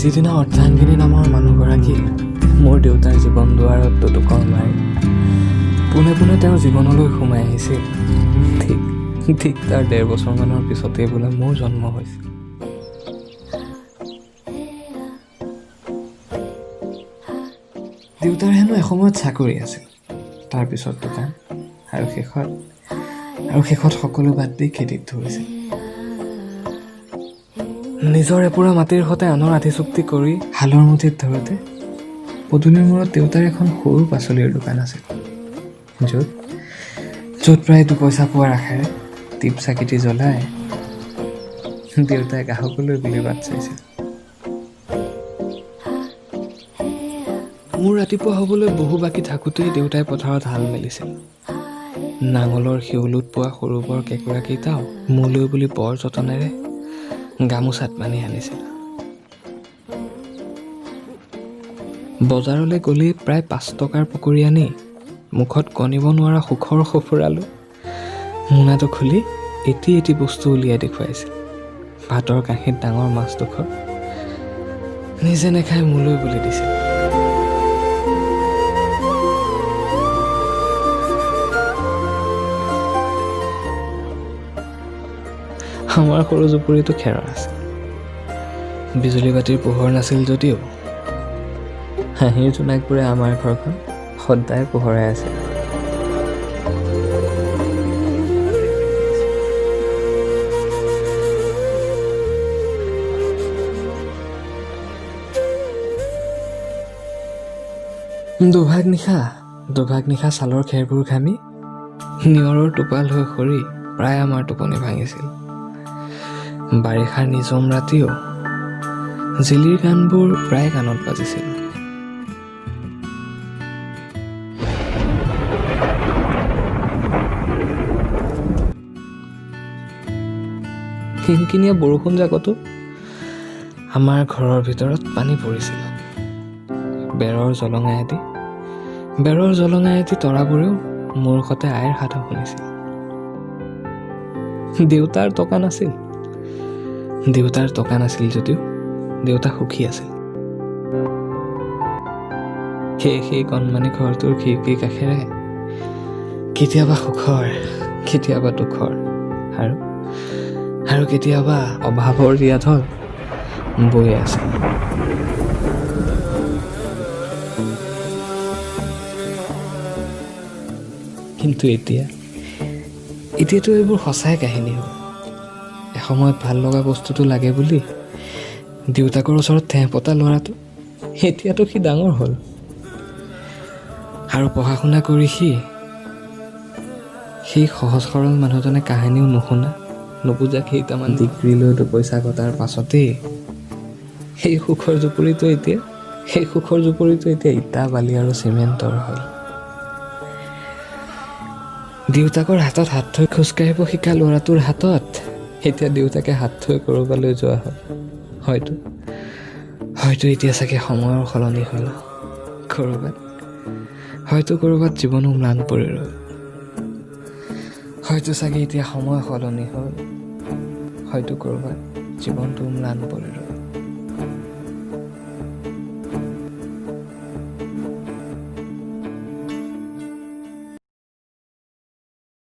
যিদিনা অৰ্ধাংগিনী নামৰ মানুহগৰাকী মোৰ দেউতাৰ জীৱন দুৱাৰত দুটুকৰ মাৰি পোনে পোনে তেওঁৰ জীৱনলৈ সোমাই আহিছিল, ঠিক তাৰ ১.৫ বছৰমানৰ পিছতেই বোলে মোৰ জন্ম হৈছিল। দেউতাৰ হেনো এসময়ত চাকৰি আছিল, তাৰপিছত দোকান আৰু শেষত সকলো বাদ দি খেতিত ধৰিছিল। নিজৰ এপোৰা মাটিৰ সতে আনৰ আধি চুক্তি কৰি হালৰ মুঠিত ধৰোঁতে পদূলিৰ মূৰত দেউতাৰ এখন সৰু পাচলিৰ দোকান আছিল, য'ত প্ৰায় ২ পইচা পোৱাৰ আশাৰে টিপ চাকিটি জ্বলাই দেউতাই গ্ৰাহকলৈ বুলি বাট চাইছিল। মোৰ ৰাতিপুৱা হ'বলৈ বহু বাকী থাকোঁতেই দেউতাই পথাৰত হাল মেলিছিল। নাঙলৰ শিউলোত পোৱা সৰু বৰ কেঁকুৰাকেইটাও মোলৈ বুলি বৰ যতনেৰে গামোচাত বান্ধি আনিছিল। বজাৰলৈ গ'লেই প্ৰায় ৫ টকাৰ পকৰি আনি মুখত গণিব নোৱাৰা সুখৰ সফুৰালৈ মোনাটো খুলি এটি বস্তু উলিয়াই দেখুৱাইছিল। ভাতৰ কাঁহীত ডাঙৰ মাছডোখৰ নিজে নেখাই মোলৈ বুলি দিছিল। আমাৰ সৰু জুপুৰিটো খেৰৰ আছিল। বিজুলী বাতিৰ পোহৰ নাছিল যদিও হাঁহিৰ জোনাকবোৰে আমাৰ ঘৰখন সদায় পোহৰাই আছিল। দুভাগ নিশা ছালৰ খেৰবোৰ ঘামি নিয়ৰৰ টোপাল হৈ সৰি প্ৰায় আমাৰ টোপনি ভাঙিছিল। বাৰিষাৰ নিজম ৰাতিও জিলিৰ গানবোৰ প্ৰায় কাণত বাজিছিল। কিনকিনীয়া বৰষুণ জাকতো আমাৰ ঘৰৰ ভিতৰত পানী পৰিছিল। বেৰৰ জলঙাই এটি তৰাবোৰেও মোৰ সতে আইৰ সাধু শুনিছিল। দেউতাৰ টকা নাছিল যদিও দেউতা সুখী আছিল। সেই কণমানি ঘৰটোৰ খিৰিকীৰ কাষেৰে কেতিয়াবা সুখৰ, কেতিয়াবা দুখৰ আৰু কেতিয়াবা অভাৱৰ ৰিয়াধল বৈ আছে। কিন্তু এতিয়াতো এইবোৰ সঁচাই কাহিনী হ'ল। এসময়ত ভাল লগা বস্তুটো লাগে বুলি দেউতাকৰ ওচৰত ঠেহ পতা ল'ৰাটো এতিয়াতো সি ডাঙৰ হ'ল আৰু পঢ়া শুনা কৰি সেই সহজ সৰল মানুহজনে কাহিনীও নুবুজা কেইটামান ডিগ্ৰী লৈ ২ পইচা ঘটাৰ পাছতেই সেই সুখৰ জুপুৰিটো এতিয়া ইটা বালি আৰু চিমেণ্টৰ হ'ল। দেউতাকৰ হাতত হাত থৈ খোজকাঢ়িব শিকা ল'ৰাটোৰ হাতত এতিয়া দেউতাকে হাত থৈ ক'ৰবালৈ যোৱা হ'ল। হয়তো এতিয়া চাগে সময়ৰ সলনি হ'ল। ক'ৰবাত জীৱনো ম্লান পৰি ৰ'ল। হয়তো চাগে এতিয়া সময় সলনি হ'ল। হয়তো ক'ৰবাত জীৱনটো ম্লান পৰি ৰ'ল।